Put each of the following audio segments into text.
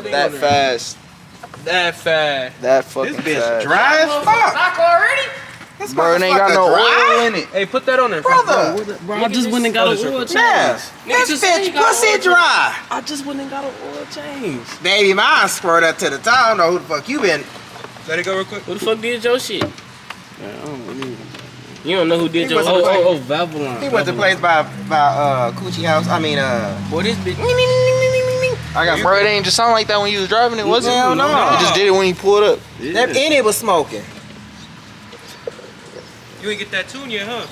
up that fast. That fast. That fucking This bitch fast. dry as fuck. Knock already? This Bro, it ain't got no oil in it. Hey, put that on there. Brother. Bro, I just went and got an oil change. Yeah. This bitch pussy dry. I just went and got an oil change. Baby, mine squirt up to the top. I don't know who the fuck you been. Let it go real quick. Who the fuck did your shit? You don't know who did your Valvoline. He went to place by Coochie House. I mean, Boy, this bitch. I got Bro, it ain't just sound like that when you was driving it, was it? Hell no. You just did it when you pulled up. That and it was smoking. You ain't get that tune yet, huh?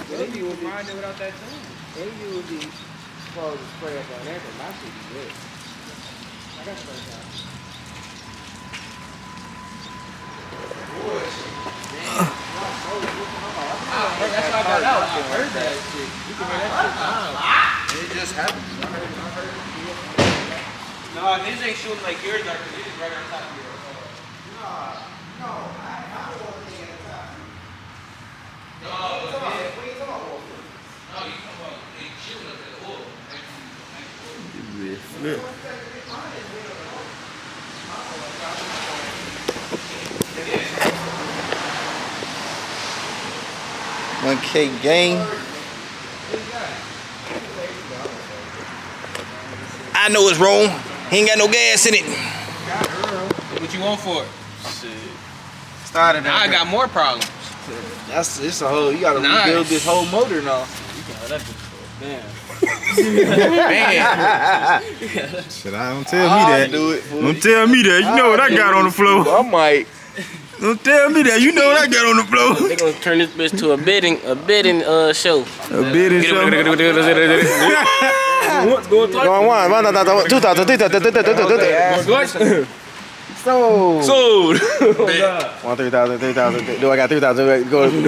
Maybe you will find it without that tune. Maybe you would be supposed to spray up on that, but my shit be good. I got spray down. That's why I got out. I heard that shit. You can hear that shit. It just happened. No, his ain't shooting like yours are, because it is right on top of yours. No, I don't think at the time. No, What are you talking about? no, you talking about they shooting up at the oil. $1K game. I know it's wrong. He ain't got no gas in it. What you want for it? Started Now I got more problems. It's a whole. You gotta rebuild this whole motor now. Damn. Shit, don't tell me that. Do it. Don't tell me that. You know what I got on the floor. I might. Don't tell me that. You know what I got on the floor. They gonna turn this bitch to a bidding show. A bidding show. Going one, 2,000, 3,000. Sold. 3,000, 3,000. Do I got 3,000? Do I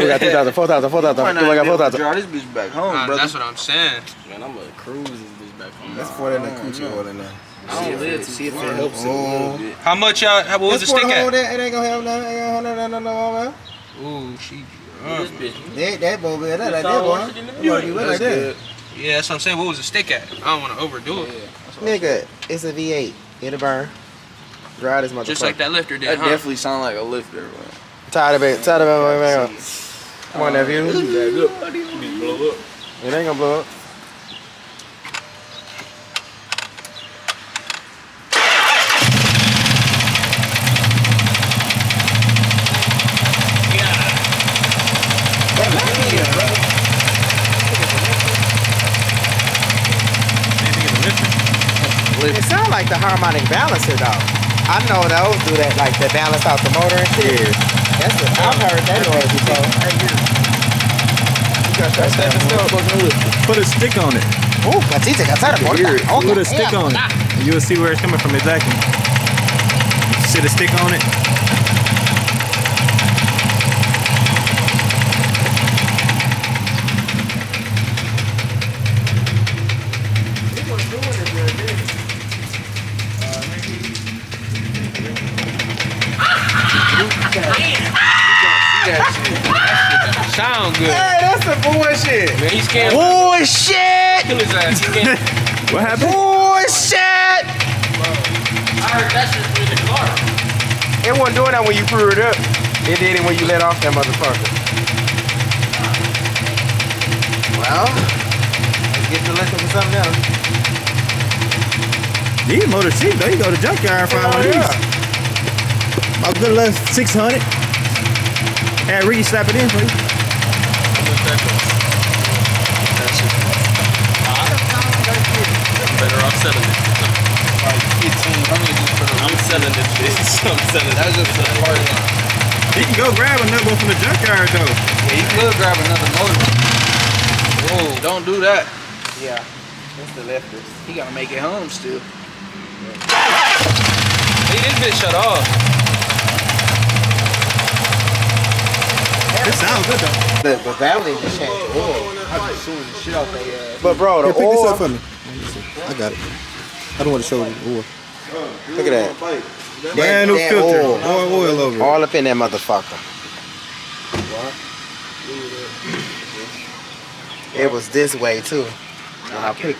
got 3,000? 4,000, 4,000. Do I got 4,000? Draw this bitch back home, brother. That's what I'm saying. Man, I'm gonna cruise this bitch back home. Let's pour that in the coochie oil in there. I don't live to see if it helps it a little bit. How much y'all, what was the stick at? It ain't gonna help nothing. It ain't gonna help nothing. Ooh, she. This bitch. That boy, that like that boy. You like that. Yeah, that's what I'm saying. What was the stick at? I don't want to overdo it. Nigga, it's a V8. It'll burn. Dry this motherfucker. Just like that lifter did, That huh? definitely sound like a lifter, bro. Tired of it. Tired of it. Come on, nephew. It ain't gonna blow up. It sounds like the harmonic balancer though. I know those do that, like they balance out the motor and shit. Yeah. That's what I've heard that noise before. You gotta try that. Put a stick on it. Ooh, gatita, Put a stick on it. And you'll see where it's coming from exactly. Sit a stick on it. Sound good. Hey, that's some bullshit. Man, he's scared. Bullshit! Kill his ass. He can't. What happened? Bullshit! I heard that shit through the car. It wasn't doing that when you threw it up. It did it when you let off that motherfucker. Well, let's get the lesson for something else. These motors cheap though. You go to junkyard and find one of these. About good luck 600. Hey, Ricky, slap it in, please. Better off selling it. I'm selling this bitch. I'm selling it. That's just the party line. You can go grab another one from the junkyard though. Yeah, you could grab another motor. Whoa, don't do that. Yeah, that's the lifters. He gotta make it home still. Hey, this bitch shut off. It sounds good though. But Valley just changed oil. I just suing the shit out they But bro, the Here, pick this up oil. for me. I got it. I don't want to show you. Look at that. Brand new that filter. oil. More oil over it. All up in that motherfucker. It was this way too. When I picked.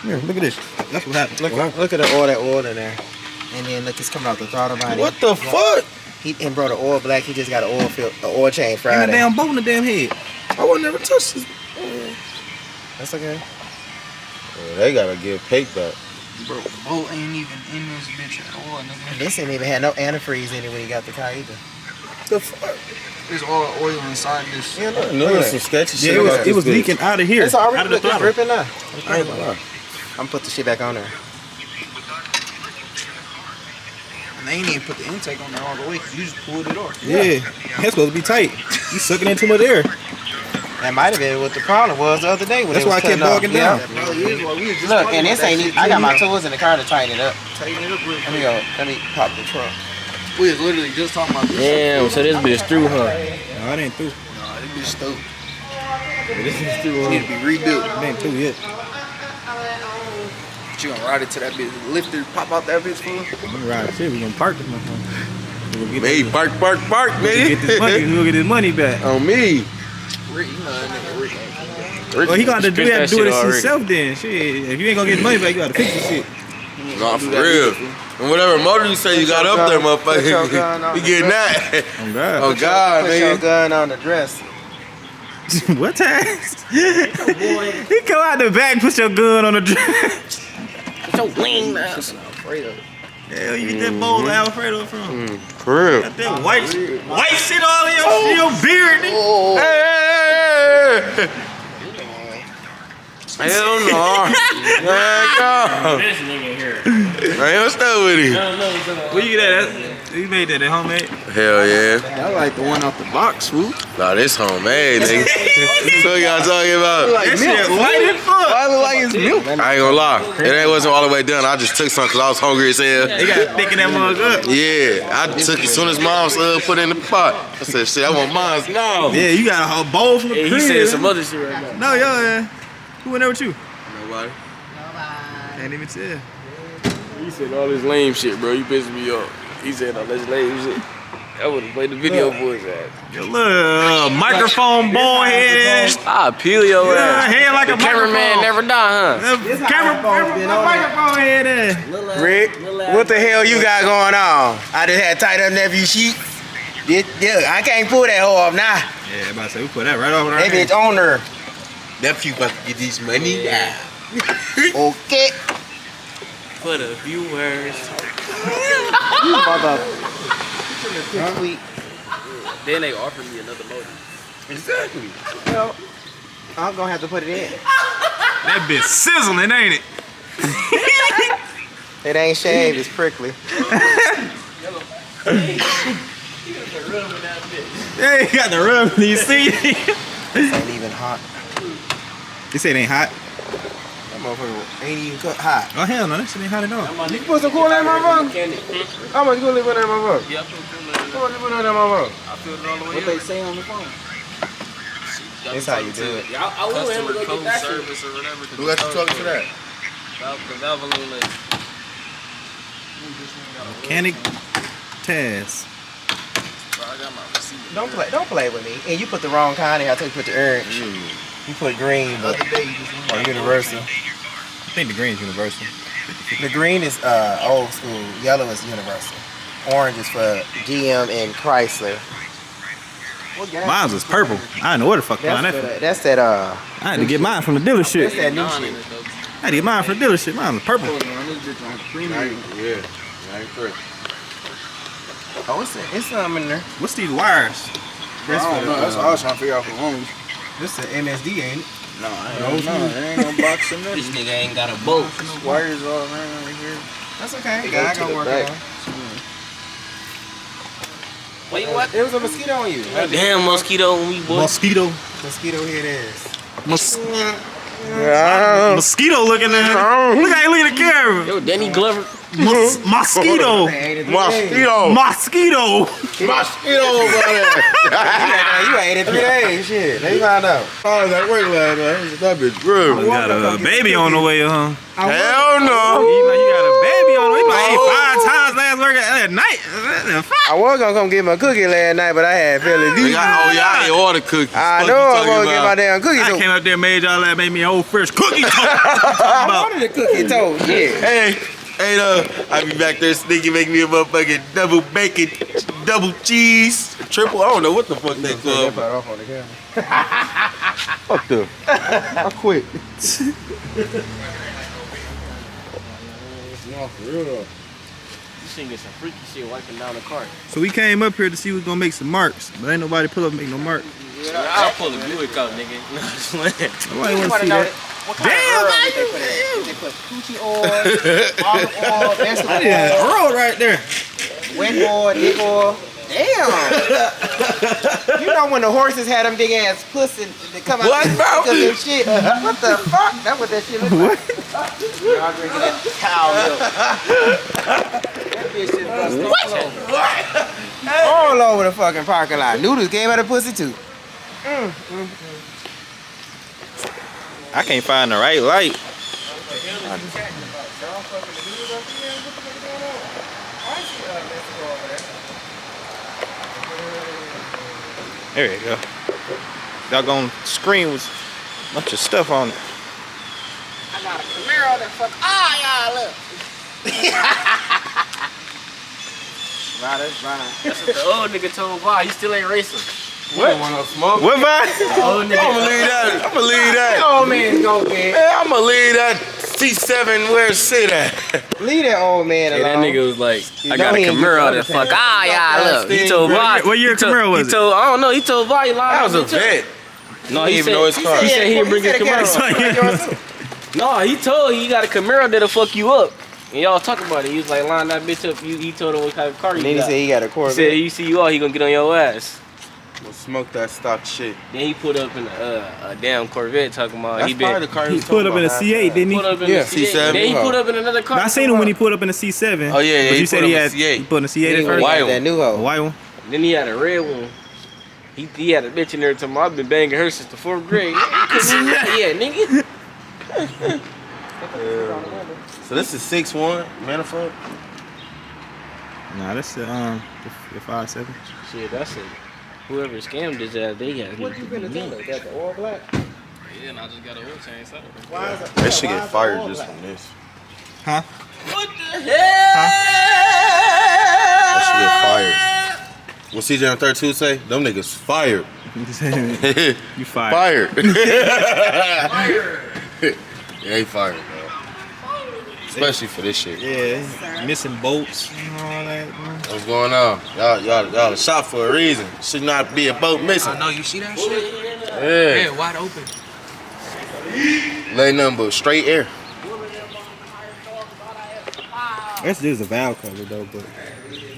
Here, look at this. That's what happened. Look at all that oil in there. And then look, it's coming out the throttle body. What the fuck? And bro, the oil black, he just got an oil change And Friday. the damn bolt in the damn head. I would never touch this. That's okay. They gotta give Pate back. Bro, the bolt ain't even in this bitch at all, nigga. This ain't even had no antifreeze in it when he got the car either. The fuck? There's all oil inside this. Yeah, look, No, some sketchy shit. Yeah, about it was this bitch. leaking out of here. It's already out of the looking throttle. dripping now. I ain't gonna lie. I'm gonna put the shit back on there. And they ain't even put the intake on there all the way because you just pulled it off. Yeah, that's supposed to be tight. You sucking in too much air. That might have been what the problem was the other day. When That's it why I was kept cutting off. bogging down. That probably is why we was just Look, talking and about this that ain't shit. even, I got my tools in the car to tighten it up. Tighten it up real Let quick. me go. Let me pop the trunk. We was literally just talking about this. Damn, so this bitch through, huh? No, it ain't through. Nah, this bitch stupid. This is through. It need to be rebuilt. It ain't through yet. But you gonna ride it to that bitch, lift it, pop out that bitch full. I'm gonna ride shit. We gonna park this motherfucker. We gonna Hey, get bark, this money. nigga. We gonna get this money back. On me. Rick, you know that nigga Rick ain't Well, he got to do Fix that. that Do it shit already. himself. Then shit. If you ain't gonna get the money back, you gotta fix the shit. Nah, for real. And whatever motor you say you got up there, Put your gun motherfucker, on you the getting dresser. that. Oh God. Oh God, Put your nigga. gun on the dresser. What time? He come out the back, put your gun on the dress. Your wing now. Hell, you get that bowl of Alfredo from? For real. Got that white shit all in your beard, nigga. Hey, hey, hey. Hell no. Man, This nigga here. go. Man, what's up with him? Where you get that? You made that at homemade? Hell yeah. I like the one off the box, fool. Nah, this homemade, nigga. That's what y'all talking about. That shit white as fuck. Why look like it's milk? I ain't gonna lie. It ain't wasn't all the way done. I just took some because I was hungry as hell. They got thicken that mug up. Yeah, I took it as soon as mom's put it in the pot. I said, shit, I want mine. No. Yeah, you got a whole bowl from the He crib. said some other shit right now. No, yo, who went there with you? Nobody. Can't even tell. He said all this lame shit, bro. You pissing me off. He said all this lame shit. I would have played the video for his ass. Your little microphone ball head. I'll peel your Yeah, ass. head like The a cameraman microphone. never die, huh? Microphone head in. Rick, what the hell you got going on? I just had tied up nephew sheet. Yeah, I can't pull that hoe off now. Yeah, about to say, we put that right over That there. bitch on there. Nephew about to get this money now. Okay. For the viewers. Then they offered me another motor. Exactly. Well, I'm gonna have to put it in. That bitch sizzling, ain't it? It ain't shaved, it's prickly. Yeah, you got the rub. You see? It ain't even hot. You say it ain't hot? That motherfucker ain't even cooked hot. Oh hell no, that shit ain't hot at all. You put some cool in my motherfucker? How much cool in my motherfucker? Yeah, I put it How much you put in my motherfucker? I filled it all the way What they say on the phone? That's how you do it. Yeah, I will him to go get that shit. Service or whatever. Who got you talking to that? The Valvoline lady. Mechanic Taz. I got my receipt. Don't play with me. And you put the wrong kind in. I told you put the orange. You put green, The but other day you just went universal. I think the green's universal. The green is old school. Yellow is universal. Orange is for GM and Chrysler. What gas? Mine was purple. I didn't know where the fuck mine That's, that. that, that's that I had to get mine from the that's dealership. that new Nine in shit. it though. I had to get mine from the dealership. Mine was purple. on this bitch on premium. Yeah. I ain't first. Oh, it's something in there. What's these wires? I don't know. That's what I was trying to figure out for long. This is MSD, ain't it? No, I ain't know. There ain't no box in there. This nigga ain't got a bolt. Wires all around over here. That's okay. It God goes to gonna the work back. it out. Wait, what? There was a mosquito on you. Damn mosquito on me, boy. Mosquito. Mosquito here it is. Mosquito looking at him. Look how he look at the camera. Yo, Danny Glover. Mosquito. Mosquito. Mosquito. Mosquito over there. You ate it 3 days. Shit. Let me find out. I was at work last night. That bitch real. You got a baby on the way, huh? Hell no. You got a baby on the way. You like ate 5 times last work at night. the fuck? I was gonna come get my cookie last night, but I had feeling Oh, y'all ain't order cookies. I Fuck know you I'm talking gonna get my about? damn cookies. I came up there, made y'all that, made me an old fresh cookie. I wanted a cookie toast. Yeah. Hey, I be back there sneaking, make me a motherfucking double bacon, double cheese, triple. I don't know what the fuck they call. Fuck them. I quit. This thing get some freaky shit wiping down the cart. So we came up here to see who's gonna make some marks, but ain't nobody pull up and make no mark. Yeah, I'll pull a Buick out, nigga. Nobody wanna see that. Damn, they put coochie oil, olive oil, vegetable Yeah, oil, roll right there. wet oil, dick oil. Damn. You know when the horses had them big ass pussy they come out What, bro? and shit. What the fuck? That's what that shit look like. Y'all drinking that cow milk. That bitch is what? All over the fucking parking lot. Noodles came out of pussy too. I can't find the right light. There you go. Doggone screen was a bunch of stuff on it. I got a Camaro that fuck all y'all up. Right, that's fine. That's what the old nigga told Bob. He still ain't racing. What? Want no smoke? What about? Old nigga. I'ma leave that. I'ma leave that. Old man go, man. Man, I'ma leave that C7 where it sit at. Leave that old man Yeah, alone. that nigga was like, I know got a he ain't Camaro get that fuck all y'all up. He What told Bob. what year Camaro was it? He told, I don't know, he told Bob he lied. That was a vet. No, He he didn't even said, know his car. he said he'd bring his said he got Camaro. No, he told he got a Camaro that'll fuck you up. And y'all talk about it. He was like, line that bitch up. He told him what type of car And you then he got. said he got a He Corvette. said he see you all, he gonna get on your ass. We'll smoke that stock shit. Then he put up in a damn Corvette talking about That's he been probably the car He put up in a C8, didn't he? put up in Yeah, the C8. C7. Then he put up in another car. I seen him when he put up in a C7. Oh, yeah, But he you said put he up had a C8. he put in a C8 at Yeah, first. white That new A hoe. white one. Then he had a red one. He had a bitch in there talking about, I've been banging her since the 4th grade. Yeah, nigga. So this is 6'1", manifold? Nah, that's the 5.7. Shit, that's it. Whoever scammed his ass, they got What you finna tell her? That the all black? Yeah, and I just got a oil change. Why is it? They should get fired just from this. Huh? What the hell? They should get fired. What CJ on 32 say? Them niggas fired. You fired. Fired. They fired, bro. Especially for this shit. Yeah, missing bolts and all that. What's going on? Y'all shot for a reason. Should not be a boat missing. No, you see that shit? Yeah. Yeah, wide open. Lay nothing but straight air. This is a valve cover though, but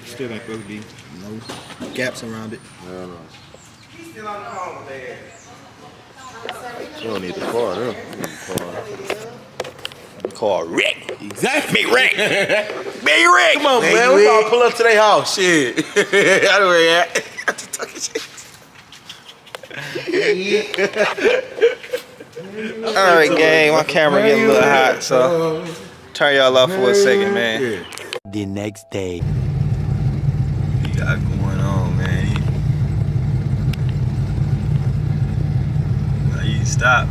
still ain't supposed to be no gaps around it. Hell no. You don't need the car, though. Car wreck. Exactly. Big Rick. Big Rick. Come on, man. We all pull up to their house. Shit. I know where you at. I'm just talking shit. All right, gang. My camera getting a little hot, so turn y'all off for a second, man. The next day. What you got going on, man? You stop.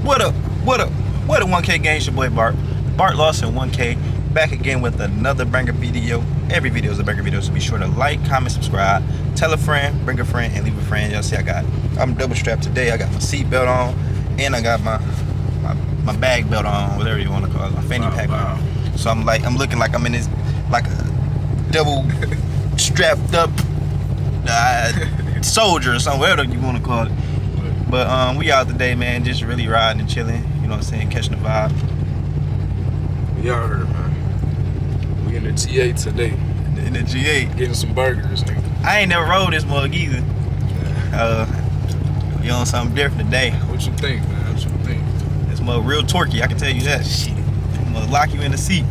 What up? What up? What up, 1K gang? It's your boy Bart. Bart Lawson, 1K. Back again with another banger video. Every video is a banger video, so be sure to like, comment, subscribe, tell a friend, bring a friend, and leave a friend. Y'all see I'm double strapped today. I got my seat belt on, and I got my bag belt on, whatever you want to call it, my fanny pack on. So I'm looking like I'm in this, like a double strapped up soldier or something, whatever you want to call it. But we out today, man, just really riding and chilling, you know what I'm saying, catching the vibe. Y'all heard, man. We in the T8 today. In the G8. Getting some burgers, nigga. I ain't never rode this mug either. You on something different today. What you think, man? What you think? This mug real torquey, I can tell you that. Shit. I'm gonna lock you in the seat.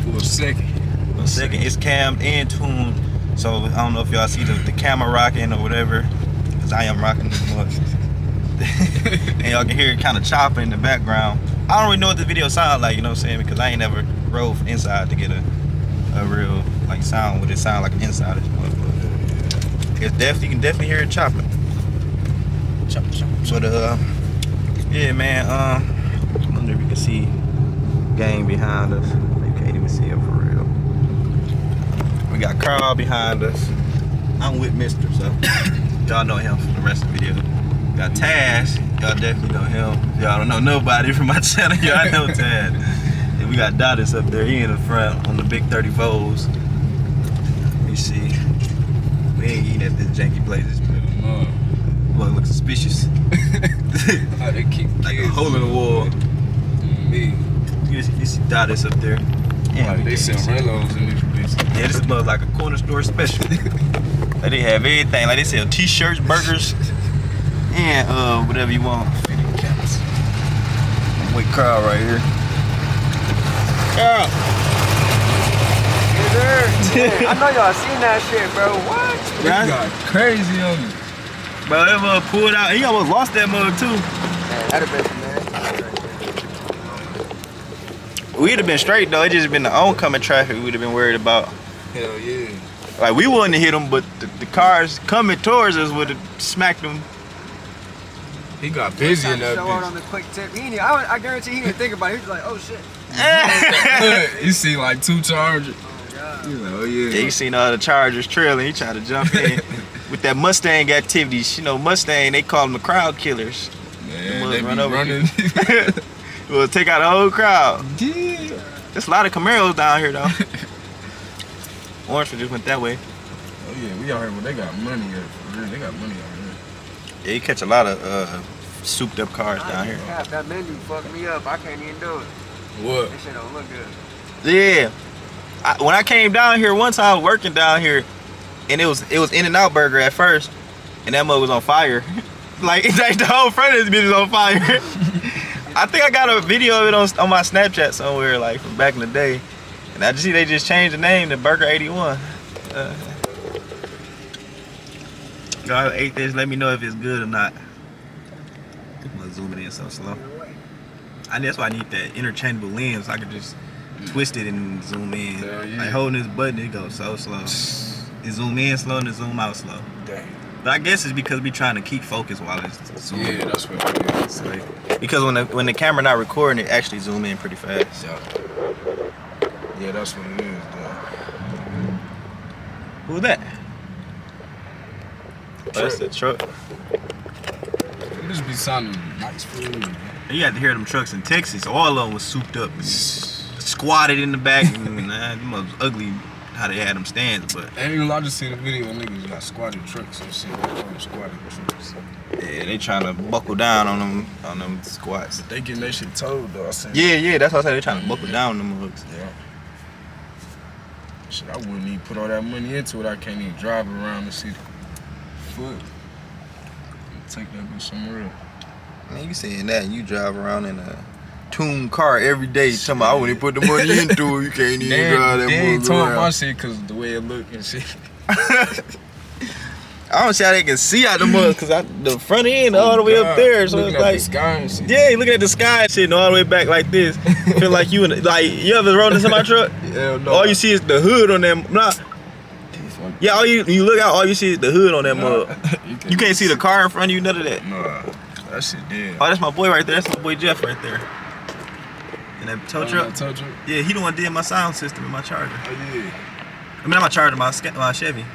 For a second. For a second, it's cammed and tuned. So I don't know if y'all see the camera rocking or whatever. Cause I am rocking this mug. and y'all can hear it kind of chopping in the background. I don't really know what the video sounds like, you know what I'm saying? Because I ain't never drove inside to get a real like sound. What it sound like inside? It's definitely, you can definitely hear it chopping. But yeah, man. I wonder if you can see gang behind us. You can't even see it for real. We got Carl behind us. I'm with Mister, so y'all know him for the rest of the video. Got Taz, y'all definitely know him. Y'all don't know nobody from my channel, y'all know Taz. And we got Dottis up there, he in the front on the big 30 volts. Let me see. We ain't eating at this janky place. Boy, look suspicious. How they keep Like a hole in the wall. me. You see Dottis up there. Yeah, They sell Relos in these bitches. yeah, this is like a corner store special. Like they have everything. Like they sell t-shirts, burgers, and whatever you want. Fitting caps. I'm with Carl right here. Carl. I know y'all seen that shit, bro. What? They got crazy on me. Bro, that mug pulled out. He almost lost that mug too. Man, that'd have been, man. We'd have been straight though. It just been the oncoming traffic we'd have been worried about. Hell yeah. Like we wouldn't have hit him, but the cars coming towards us would have smacked him. He got busy in that Show out on bitch. the quick tip. I guarantee he didn't think about it. He was like, oh shit. Look, you see like 2 Chargers. Oh god. You know, yeah. Yeah, you seen all the Chargers trailing. He tried to jump in with that Mustang activities. You know, Mustang, they call them the crowd killers. Man, They they be run over running. We'll take out the whole crowd. Yeah. There's a lot of Camaros down here though. Orangewood just went that way. Oh yeah, we out here, but they got money here. For real. They got money out here. Yeah, you catch a lot of souped up cars down here. That menu fucked me up. I can't even do it. What? This shit don't look good. Yeah. When I came down here one time, working down here, and it was In-N-Out Burger at first, and that mug was on fire. like the whole front of this bitch was on fire. I think I got a video of it on my Snapchat somewhere, like from back in the day. And I just see they just changed the name to Burger 81. Y'all ate this, let me know if it's good or not. I'm gonna zoom it in so slow. That's why I need that interchangeable lens so I could just twist it and zoom in. Hell yeah. Like holding this button, it goes so slow. It zoom in slow and it zoom out slow. Dang. But I guess it's because we trying to keep focus while it's zooming. Yeah, that's what it is. Like, because when the camera not recording, it actually zoom in pretty fast. Yeah, that's what it is, though. Who's that? Oh, that's the truck. It just be sounding nice for you. You got to hear them trucks in Texas. All of them was souped up, and squatted in the back. And them was ugly how they had them stands, but I ain't even allowed to see the video when niggas got squatted trucks or shit. They call them squatted trucks. yeah, they trying to buckle down on them squats. They getting that shit towed though. I seen. Yeah, that's what I said. They trying to buckle down on them hooks. Yeah. Shit, I wouldn't even put all that money into it. I can't even drive around the city. Foot. Take that bitch somewhere else. Man, you saying that, and you drive around in a tuned car every day. Talking about, I wouldn't put the money into it. You can't even drive that They ain't mother towing my around. shit because the way it look and shit. I don't see how they can see out the mud because the front end all the way up there. So looking it's at like, the sky and shit. yeah, you looking at the sky and shit, and all the way back like this. Feel like you you ever rode in semi truck? Hell no. All you see is the hood on them. Nah. Yeah, all you look out, all you see is the hood on that mug. You can't see the car in front of you, none of that. Nah, that shit dead. Oh, that's my boy right there. That's my boy Jeff right there. And that tow truck. Tow truck? Yeah, he the one did my sound system in my Charger. Oh yeah. I mean, not my Charger, my Chevy.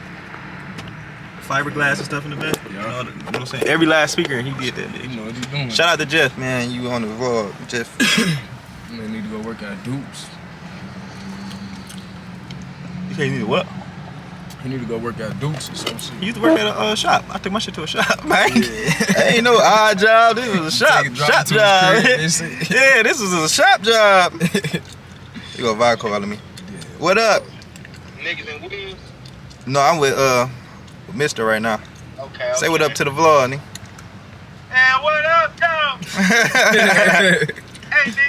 Fiberglass and stuff in the back. Yeah. You know what I'm saying? Every last speaker, he did that. You Bitch. know what he doing. Shout out to Jeff, man. You on the vlog, Jeff. You may need to go work at Dukes. You say you need what? You need to go work at Dukes or some shit. You used to work at a shop. I took my shit to a shop, man. Ain't no odd job. This was a shop. Take a drive Shop to his job. crib and shit. Yeah, this was a shop job. You go vibe calling me. What up? Niggas and wheels. No, I'm with Mister right now. Okay. Say what up to the vlog, nigga. Hey, what up, dog? Hey, D,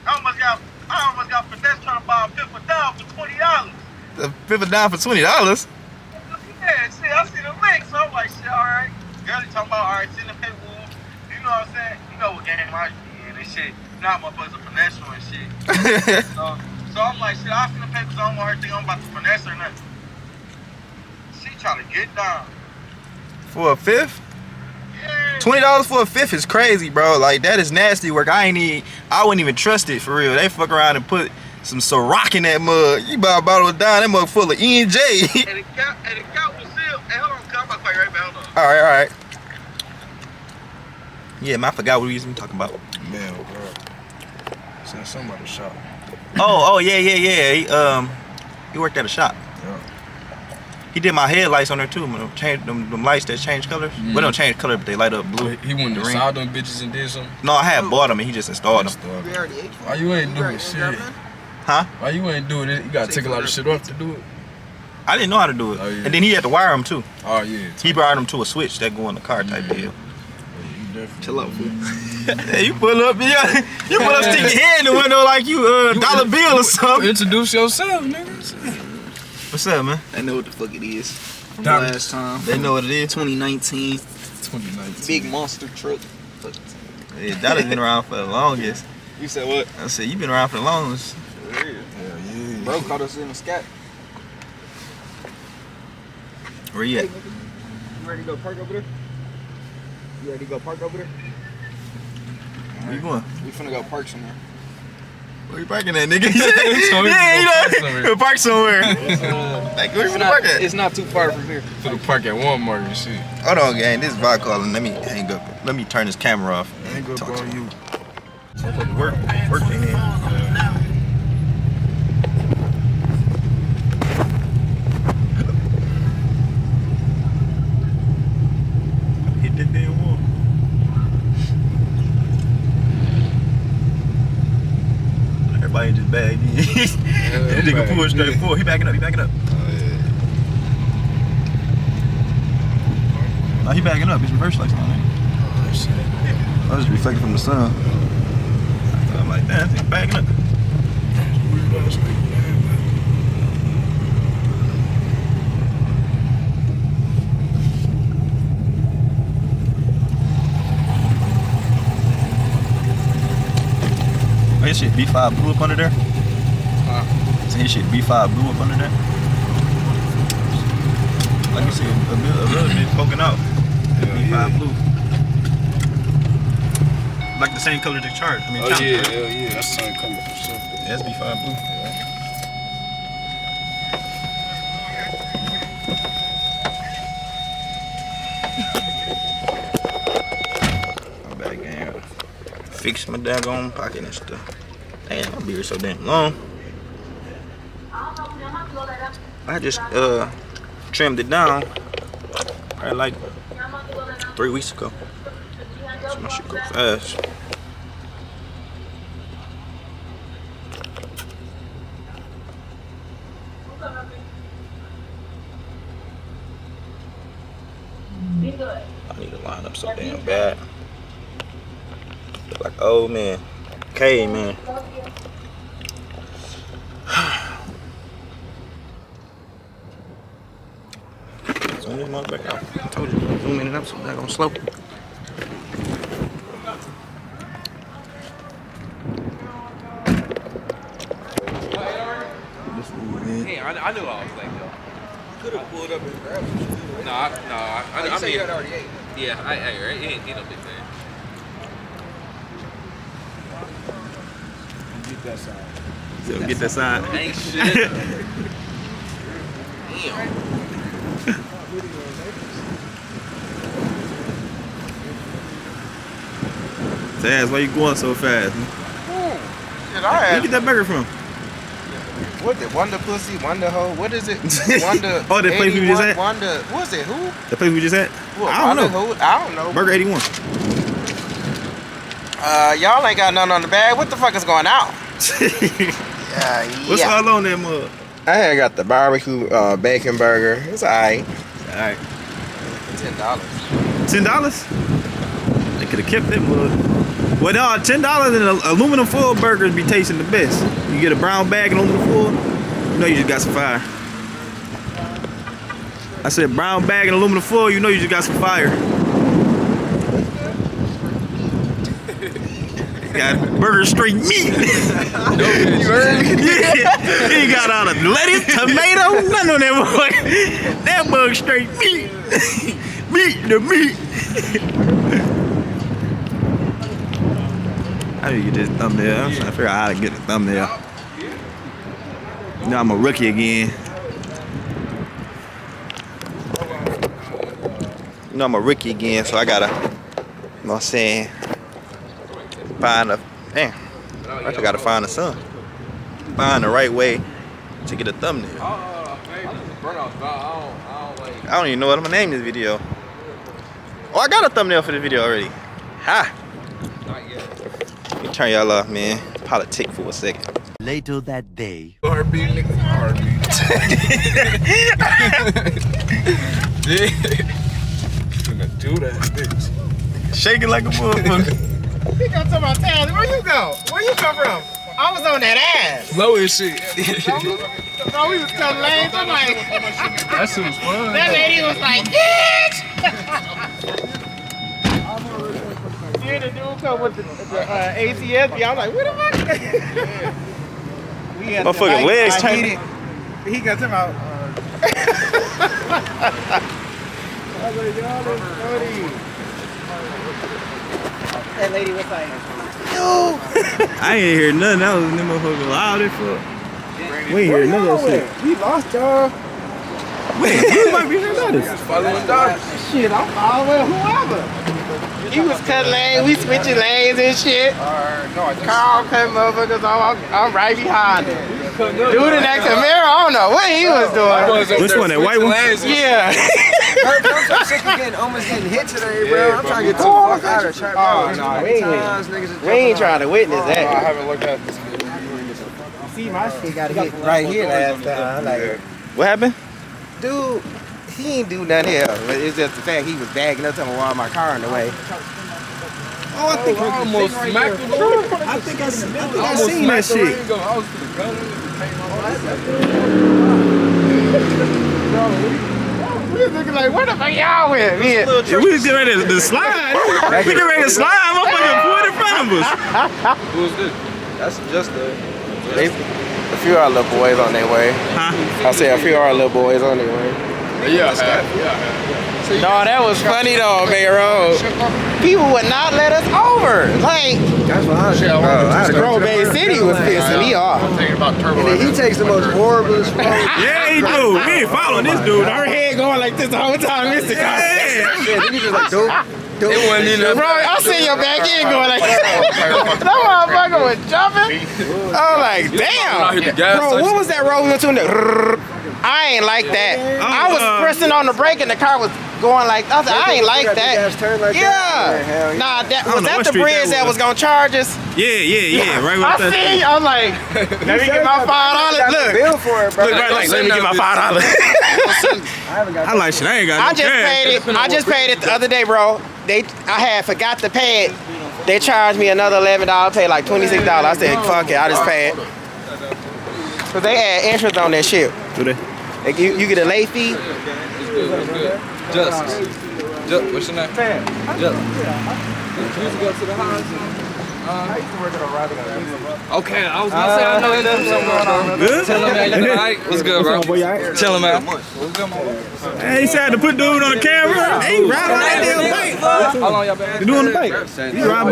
I almost got finesse trying to buy a fifth of dog for $20. The $50 for $20. Yeah, see, I see the link, so I'm like, shit, all right. Girl, they talking about, all right, send the paperwork. You know what I'm saying? my end and shit. Now motherfuckers a finesse her and shit. so I'm like, shit, I finna pay because I don't want her to think I'm about to finesse her or nothing. She trying to get down. For a fifth? Yeah. $20 for a fifth is crazy, bro. Like, that is nasty work. I wouldn't even trust it for real. They fuck around and put some Ciroc in that mug. You buy a bottle of down, that mug full of E&J. And the count was sealed. Hey, hold on, I'm about to call you right back. Hold on. All right. Yeah, man, I forgot what we was even talking about. Man, bro. Send somebody to shop. Oh, yeah. He worked at a shop. Yeah. He did my headlights on there too. Them lights that change colors. Well, they don't change color, but they light up blue. He went and installed them bitches and did something. No, I had bought them and he just installed them. Why you ain't doing shit? Huh? Why you ain't doing it? You gotta take a lot of shit off to do it. I didn't know how to do it. Oh, yeah. And then he had to wire them too. Oh yeah. He brought them to a switch that go in the car type deal. Chill out, fool. Yeah, you pull up, stick your head in the window like you dollar bill or something. Introduce yourself, nigga. What's up, man? I know what the fuck it is. From Dollar. last time. They know what it is. 2019. 2019. Big monster truck. Yeah, Dollar's been around for the longest. You said what? I said you been around for the longest. Hell yeah. Bro caught us in the scat. Where you at? You ready to go park over there? You ready to go park over there? Where you going? We finna go park somewhere. Where you parking at, nigga? Park Park somewhere. somewhere. Like, where you finna park at? It's not too far from here. For the park at Walmart and shit. Hold on, gang. This is vibe calling. Let me hang up. Let me turn this camera off. Ain't good Talk on to you. Work in here. Hit that damn wall. Everybody just bagged in. That nigga pulled straight forward. He backing up. Oh, No, he backing up. His reverse lights on. I was reflecting from the sun. I'm like, damn, he's backing up. Oh, his shit B5 blue up under there? So his shit B5 blue up under there? Like you said, a little bit poking out. B5 blue. Like the same color as the chart. I mean, Oh count, yeah, right? hell yeah. That's the same color for sure. Yeah, that's B5 blue. My bad, gang. Fix my daggone pocket and stuff. Damn, my beard so damn long. I just trimmed it down probably like 3 weeks ago. So my shit go fast. I need to line up so damn bad. Look like old man. Okay, man. Zoom this motherfucker out. I told you, zooming it up so they're gonna slow. Hey, I knew I was late though. Could have pulled up and grabbed it. No, I You mean, had already ate. yeah, I right? It ain't no big thing. Get that side. So get that sign. Ain't shit. Damn. Taz, why you going so fast? Man? Shit, I Where you had get that burger from? what the Wonder Pussy, Wonder Hoe, what is it? Wonder. Oh, that place we just 81, at? Wonder. What's it? Who? The place we just at? What, I don't know. Wonder Who? I don't know. Burger 81. Y'all ain't got nothing on the bag. What the fuck is going on? What's all on that mug? I had got the barbecue bacon burger. It's alright. Alright. $10. $10? They could have kept that mug. Well, no, $10 and an aluminum foil burgers be tasting the best. You get a brown bag and aluminum foil, you know you just got some fire. I said brown bag and aluminum foil, you know you just got some fire. Got burger straight meat. You heard me? Yeah. He got all the lettuce, tomato, none of that motherfucker. That bug straight meat. Meat, the meat. How do you get this thumbnail? I'm trying to figure out how to get the thumbnail. You know I'm a rookie again. You know I'm a rookie again, so I gotta, you know what I'm saying, find a, damn, I just gotta find a son. Find the right way to get a thumbnail. I don't even know what I'm gonna name this video. Oh, I got a thumbnail for the video already. Ha! Let me turn y'all off, man. Politic for a second. Later that day. Heartbeat, nigga. Heartbeat. Finna do that, bitch. Shaking like a motherfucker. He come to my town. Where you go? Where you come from? I was on that ass. Low as shit. Bro, we was cutting lanes. I'm like, That shit was fun. that lady was like, bitch! Then the dude come with the ATS. I'm like, what the fuck? We had Motherfucking legs turning. He got to my. I was like, y'all look funny. That lady was like, yo. I ain't hear nothing. That was them motherfuckers loud as fuck. We ain't hear none of that shit. We lost y'all. Wait, you might be hearing nothing. Following dogs. Shit, I'm following whoever. He was cutting lanes, we switching lanes and shit. Carl cutting motherfuckers off. I'm right behind him. Dude in that Camaro, I don't know what he was doing. Which one, that white one? Yeah. I'm sick of almost getting hit today, bro. I'm trying to get too fuck out of trap. Oh, no, we ain't trying to witness I that. haven't looked at this video. See, my shit got hit right here last time. Like, What happened? dude, he ain't do nothing else. But it's just the fact he was bagging up something while my car in the way. Oh, I think I almost smacked him. I think I seen that shit. I was for the gun. We was looking like, where the fuck y'all went? Yeah, we was getting ready to slide. We getting ready to slide. Motherfucker pulled in front of us. Who was this? That's just a. A few of our little boys on their way. Huh? I say a few of our little boys on their way. Yeah. No, that was funny though, Main Road. People would not let us over. Like, That's what I was Grove Bay City was pissing me off. I'm thinking about turbo. He takes the most horrible Yeah, he do. We ain't following this dude. Her head going like this the whole time, Mr. Car. Yeah. shit. Then he just like, dope. It wasn't even. Bro, I seen your back end going like that. That motherfucker was jumping. I was like, damn. Bro, what was that road we went to? I ain't like that. I was pressing on the brake and the car was going like, I ain't like that. Yeah. Nah, that was that the bridge that was gonna charge us? Yeah. Right with I that. seen you. I'm like, let me get my $5. Look. Bill for it, bro. Look, right, like, let me get my $5. I like shit. I ain't got no I just cash. paid it. I just paid it the other day, bro. I had forgot to pay it. They charged me another $11. I paid like $26. I said, fuck it, I just pay it. Cause they add interest on that shit. Do they? Like you get a late fee. Justice. What's your name? Okay, I was gonna say I know it. Good? Tell him, man, you alright? What's good, bro? Tell him, man. Hey, he said to put dude on the camera. Hey, he ride on that damn bike. How long y'all been? You doing the bike? He ride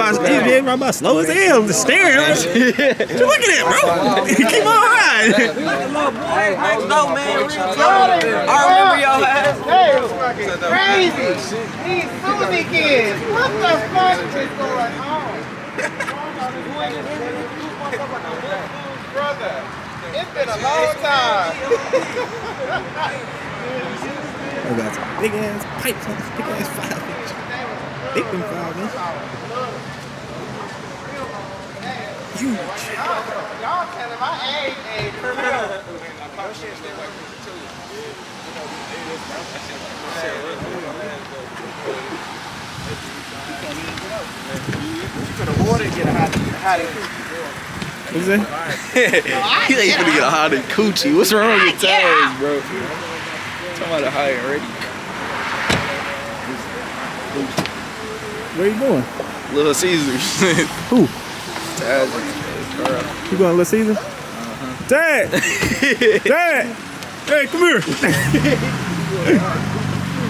by slow as hell. The steering. Look at that, bro. Keep on riding. Hey, no, man. I remember y'all ass. Hey, it's fucking crazy. These Susie kids. What the fuck is going on? Brother, it's been a long time. I got some big ass pipes on this big ass 5-inch. Big 5-inch. Huge. Y'all telling my age criminal. What's that? He ain't gonna get a hot and coochie. What's wrong with your tires, bro? Talking about a high already. Where you going? Little Caesars. Who? You going to Little Caesar? Dad! Dad! Hey, come here!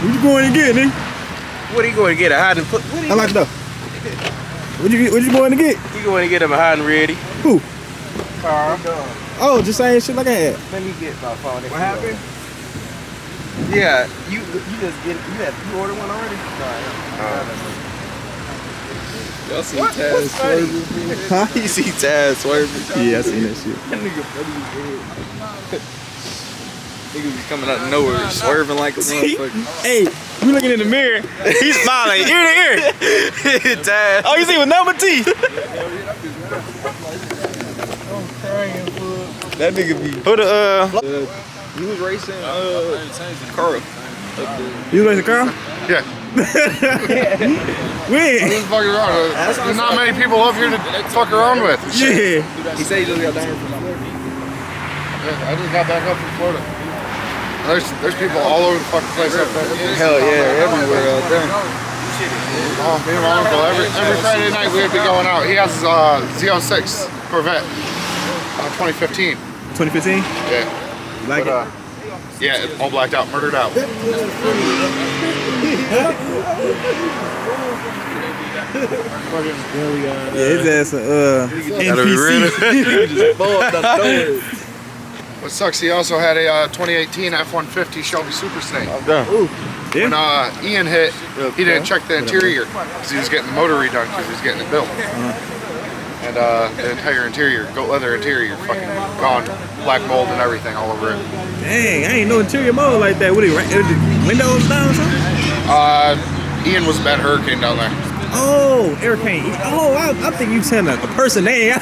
What you going to get, nigga? What are you going to get? A hiding put? I like that. What you going to get? You going to get him a hiding ready? Who? Carl. Oh, just saying shit like I had. Let me get my phone. What happened? Yeah, you just get you ordered one already? Y'all seen Taz swerving? Huh? You see Taz swerving? Yeah, I seen that shit. That nigga funny as hell. Nigga be coming out of nowhere, swerving like a motherfucker. Hey, we looking in the mirror. He's smiling ear to ear. Taz. Oh, you see with number teeth. That nigga be. Who the You was racing Carl. You racing Carl? Yeah. When? Just fucking around. There's not many people up here to fuck around with. Yeah. He said he just got down here from Florida. Yeah, I just got back up from Florida. There's people all over the fucking place up there. Hell yeah, everywhere out there. Oh, me and my uncle, every Friday night we'd be going out. He has Z06 Corvette, 2015. 2015? Yeah. Like But, yeah, all blacked out, murdered out. Yeah, his ass NPC. What sucks, he also had a 2018 F-150 Shelby Super Snake. Yeah. When Ian hit, he didn't check the interior because he was getting the motor redone because he was getting it built. And the entire interior, goat leather interior, fucking gone, black mold and everything all over it. Dang, I ain't no interior mold like that. What, windows down or something? Ian was a bad hurricane down there. Oh, hurricane. Oh, I think you saying a person name. I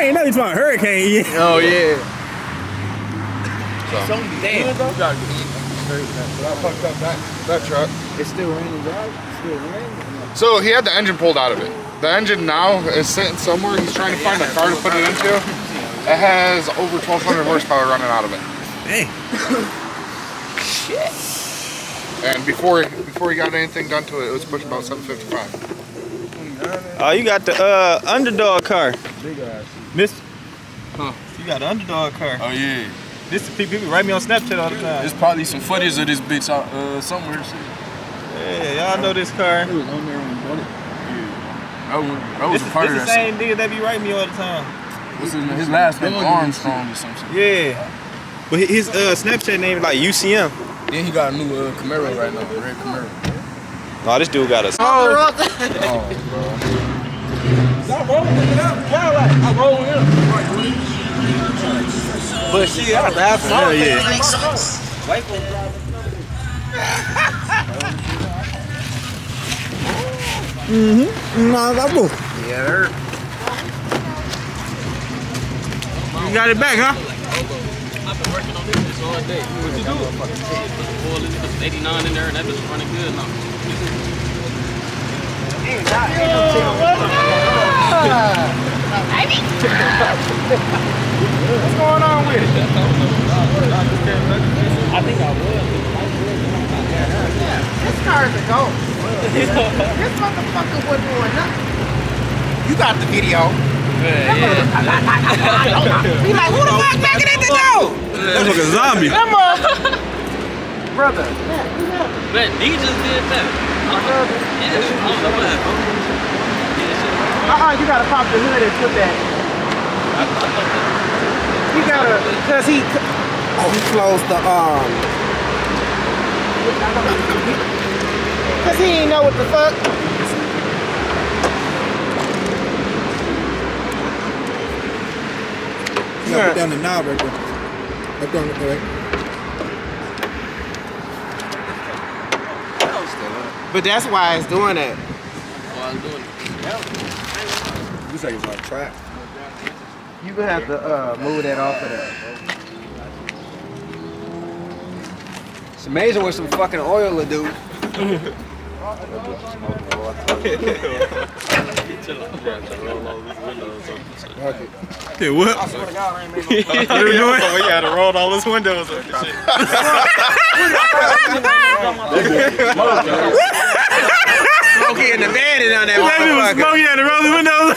ain't know you talking about hurricane. Oh yeah. So. Damn. But I fucked up that truck. It's still raining, dog. It's still raining. So he had the engine pulled out of it. The engine now is sitting somewhere. He's trying to find a car to put it into. It has over 1,200 horsepower running out of it. Dang. Shit. And before he got anything done to it, it was pushing about 755. Oh, you got the underdog car. Big ass. Miss. Huh. You got the underdog car. Oh yeah. This people write me on Snapchat all the time. There's probably some footage of this bitch out somewhere. Yeah, y'all know this car. It was on there when you bought it. That was a part of This that. the same nigga that be writing me all the time. What's his last name? Armstrong or something. Yeah. But his Snapchat name is like UCM. Then he got a new Camaro right now, red Camaro. Nah, this dude got a. Oh, bro. But shit, I have some. Hell yeah. Nah, that move. Yeah, you got it back, huh? I've been working on this all day. What you doing? Boy, let's put 89 in there and that bitch running good now. What's going on with it? I think I will. This car is a goat. This motherfucker wasn't doing nothing. You got the video. Yeah. Be like, who the fuck backing at the door? That's like a zombie. That motherfucker. Brother. Man, he just did that. You gotta pop the hood and put that. You gotta, cause he closed the cause he ain't know what the fuck. You gotta put down the knob right there. Right there, right. But that's why it's doing that. Looks like it's on track. You gonna have to move that off of there. It's amazing what some fucking oil will do. Yeah, what? I swear to God, I ain't made no fucking what are you doing? We had to roll all his windows up and shit. Smokey in the bed and on that motherfucker. Smokey had the rolling windows.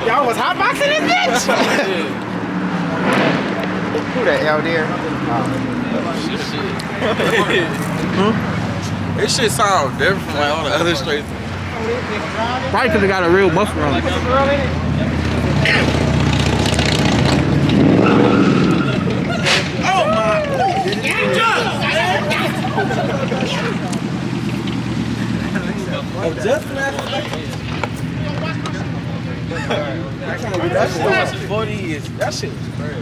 Y'all was hotboxing this bitch. Who that L there? This shit sound different from like all the other straight. Probably because it got a real muffler on it. Oh my! Oh, just That shit was 40 years. That shit was crazy.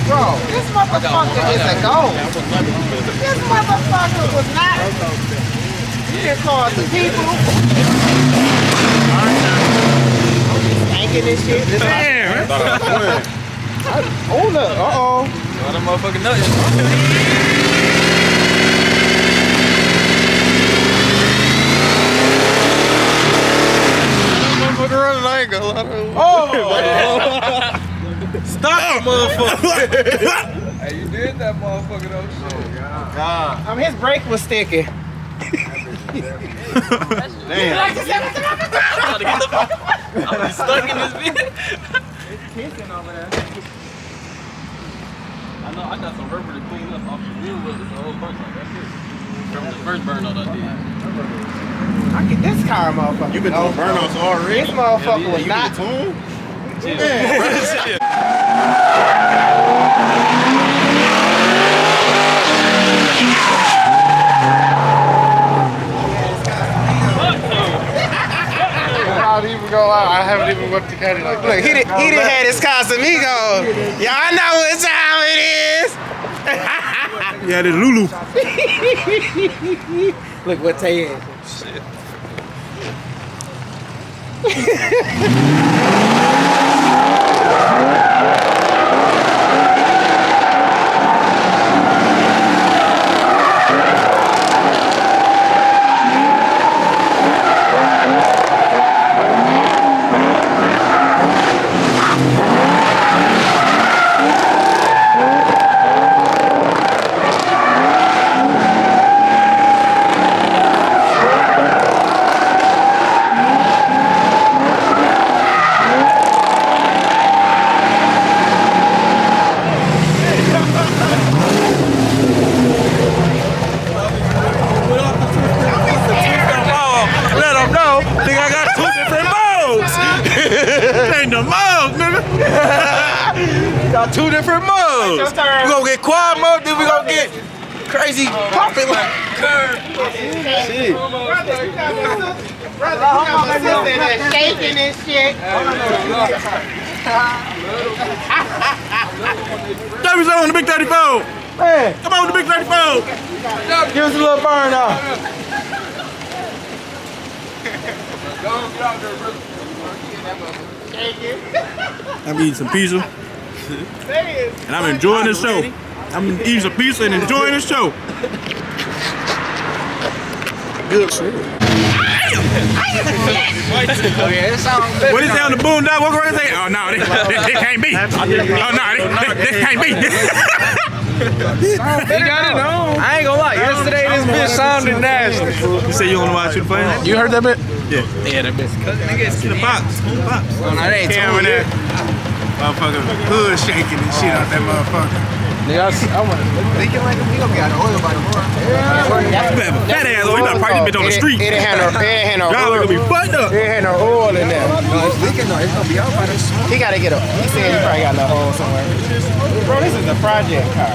Bro, this motherfucker is a gold. This motherfucker was not. You didn't call the people. Stinking this shit. Damn. Hold up. Uh-oh. That motherfucking nuts. Oh! Stop, motherfucker. Hey, you did that motherfucker though. Shit. His brake was sticking. Damn. I'm stuck in this bitch. I know I got some rubber to clean up off the wheel with this whole bunch like that's it. From the first burnout I did. I get this car, motherfucker. You been doing burnouts already? This motherfucker was You not. get a tune? I haven't even went to Caddy like that. Look, he done had his Casamigos. Y'all know what time it is. Yeah, this Lulu. Look what they had. Shit. Got two different modes. We gonna get quad mode, then we gonna get crazy popping like curve. Shit. Brother, you got my sister that's shaking this shit. David's on the big 34. Man, Come on with the big 34. give us a little burn off. I'm eating some pizza. And I'm enjoying the show. I'm eating some pizza and enjoying the show. Good shit. What is that on the boondock? What can I say? Oh no, this can't be. Oh no, this can't be. You got it on. I ain't gonna lie. Yesterday this bitch sounded nasty. You say you want to watch you play? You heard that bit? Yeah. Yeah, that bitch. To the box. Oh, no, that ain't Camera there. Motherfucker, hood shaking and shit out that motherfucker. Nigga, I want to. Thinking like we gonna get oil by tomorrow. You have a fat ass, or you not parking bitch on the street. It ain't had no Y'all oil. gonna be fucked up. It ain't had no oil in there. No, it's leaking though. It's gonna be out by this. He gotta get a. He said he probably got a hole somewhere. Bro, this is a project car.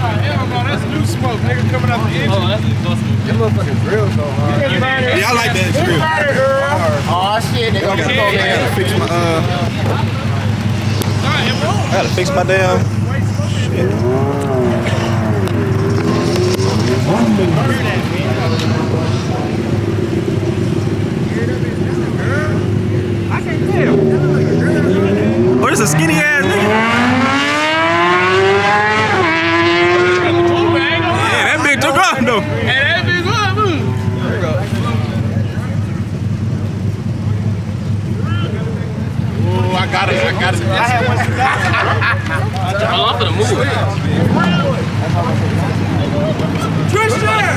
Damn, bro, that's new smoke, nigga, coming out the engine. Oh, that's new smoke. Them motherfucking grills though. Yeah, I like that grill. Oh shit, they gonna come over here. Fix my I gotta fix my damn shit. I can't tell. Oh, this a skinny ass nigga. Yeah, that bitch took off though. I'm finna move. Tristan!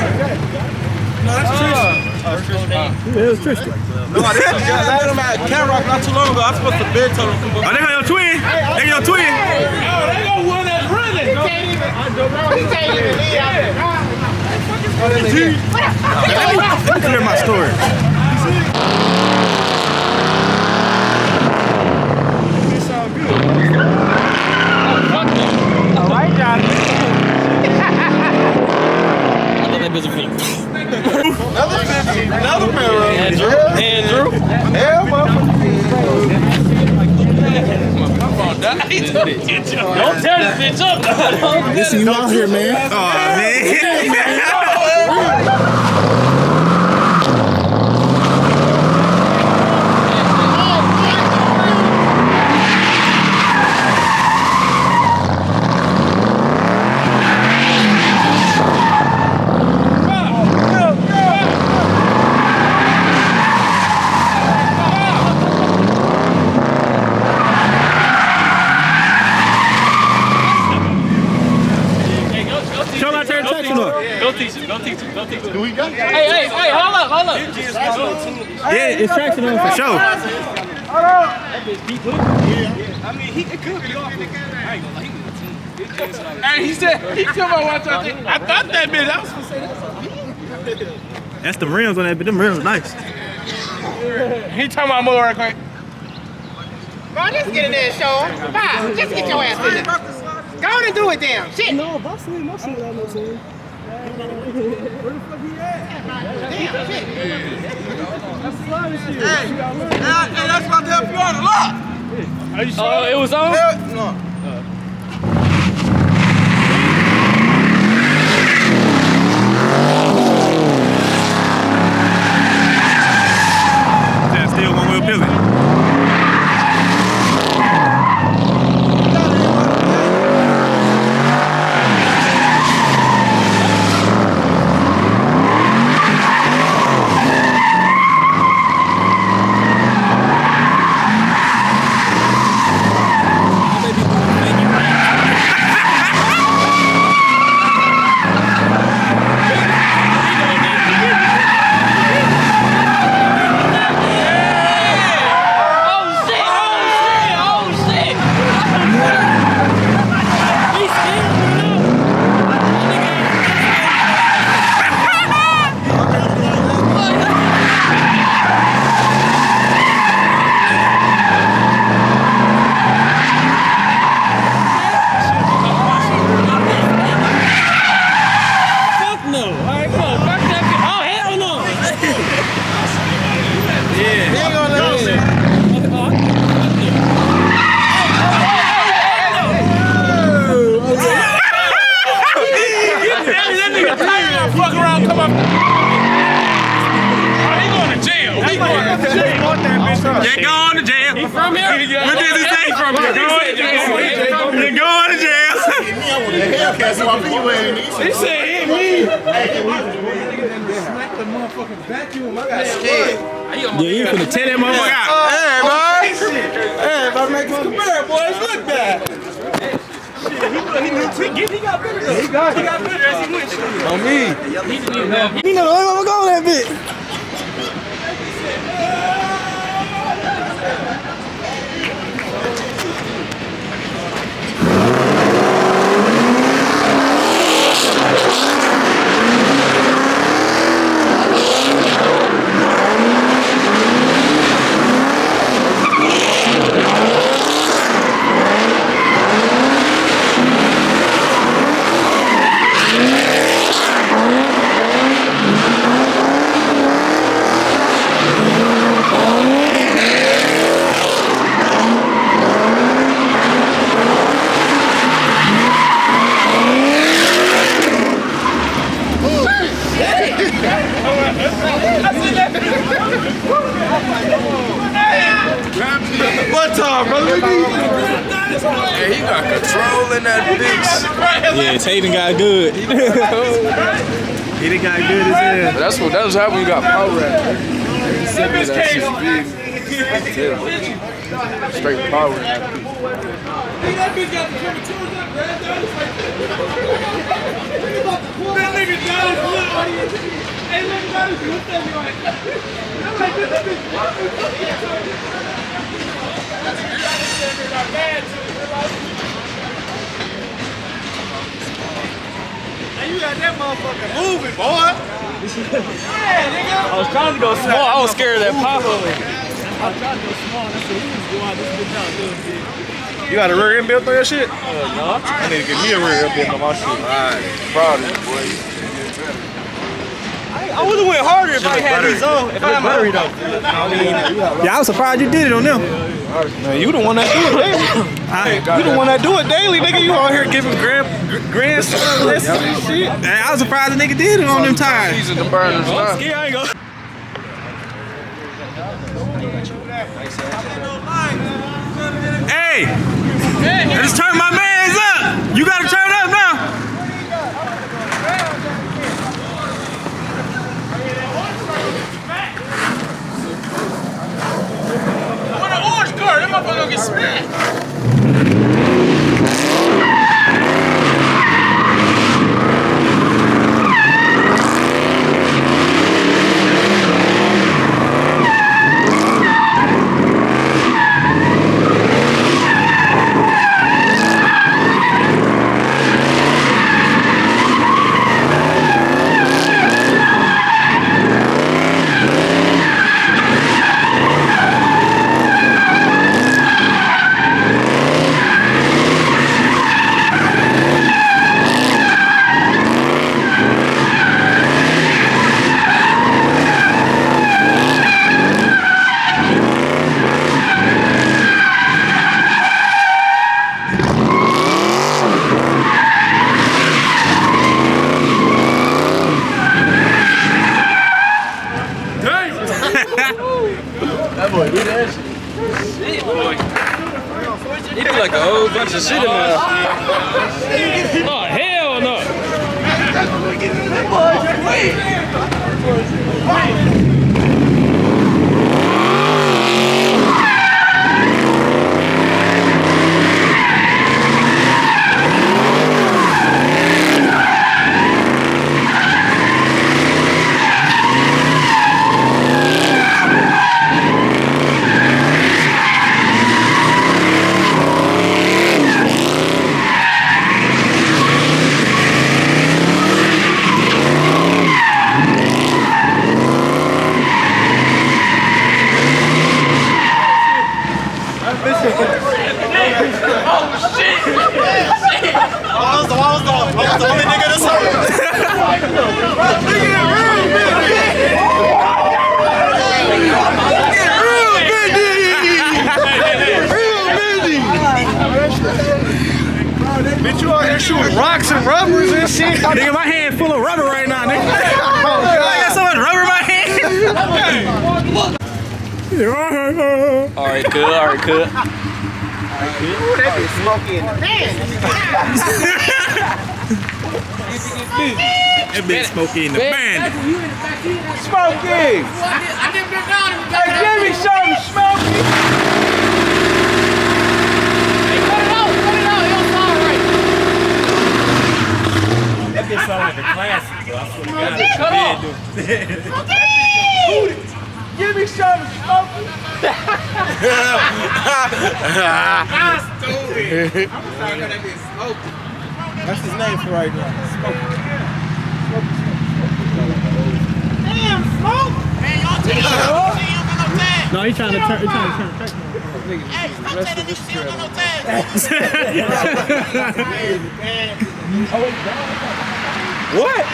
No, that's Tristan. Who the hell is Tristan? No, I had him at Cat Rock not too long ago. I was supposed to bid told him. Oh, they got your twin. They got your twin. Oh, they got one that's running. He can't even leave out there. Let me clear my story. All right, John. I thought that bitch was finna. Another pair of Andrew. hell, Don't tear this bitch up. Listen, you out here, man. Oh, man. Go teach him. Do we got? Hey, hold up. Yeah, it's traction on for sure. I mean, it could be off. I ain't gonna lie, he was a team. Hey, he told me one time, I thought that bitch, I was gonna say that. That's the rims on that, but them rims are nice. He talking about more right quick. Bro, just get in there and show him. Bob, just get your ass in there. Go on and do it, damn. Shit. No, boss, I know saying. Where the fuck he at? Damn, shit. That's slimy shit. Hey, that's about to help you out a lot. Are you sure? Oh, it was on? No. That's still one wheel pivot. You're going to jail. He from here? What did he say? From here. You're going to jail. You're going to jail. He said, hit me. Yeah, you finna tear that motherfucker out. Hey, boys. Hey, if I make this compare, boys, look bad. He got better though. He got better as he went. On me. You know, I'm gonna go on that bit. What time, brother? Yeah, he got control in that bitch. Yeah, Tatum got good. He done got good as hell. That's what. That's how we got power. That shit big. Straight power in that piece. That bitch got the temperatures up, man. That nigga got his look. Hey, look, got his look at me like. I'm like, this bitch. Hey, you got that motherfucker moving, boy. Yeah, nigga. I was trying to go small. I was scared of that pop over. I was trying to go small. That's what we was going. This bitch out doing shit. You got a rear end built on your shit? No. I need to get me a rear end built on my shit. Alright, proud of you, boy. I would have went harder if I had these on. If I had my though. Yeah, I was surprised you did it on them. Man, you the one that do it daily. You the one that do it daily, nigga. You out here giving grandson lessons and shit. Man, I was surprised the nigga did it on them tires. These are the burners now. I ain't go. Hey, I just turned my mans up. You gotta turn up now. On an orange car, that motherfucker gonna get smacked. That boy do that shit. Shit, boy. He do like a whole bunch of shit in there. Oh, hell no. Bitch, you out here shooting rocks and rubbers and shit. Nigga, my hand full of rubber right now, nigga. Oh, God. I got so much rubber in my hand. Alright, good, alright, good. Ooh, that bitch smoky in the pan. That bitch smoky in the band. Smoky. Hey, give me some Smoky. That bitch sound like a classic, bro. I swear to God, Give me some Smoky. That's his name for right now. Smoky. Damn, Smoke. Man, y'all take it. No, he trying to turn. He trying to turn. Hey, stop saying that nigga still got no tags. What?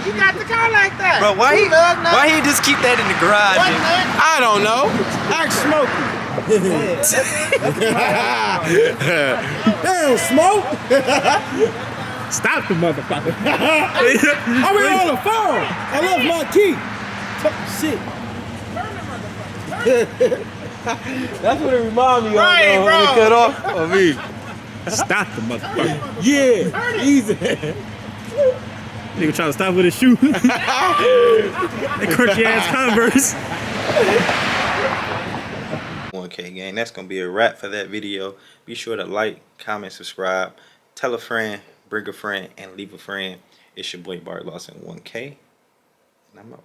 You got the car like that. Bro, why he just keep that in the garage? I don't know. Ask Smokey. Damn, Smoke. Stop the motherfucker. I'm on the phone. I left my key. Shit. That's what it reminds me of. Right, bro. When it cut off on me. Stop the motherfucker. Yeah, easy. Nigga trying to stop with his shoe. That crunchy ass Converse. 1K gang. That's gonna be a wrap for that video. Be sure to like, comment, subscribe, tell a friend, bring a friend, and leave a friend. It's your boy Bart Lawson 1K, and I'm out.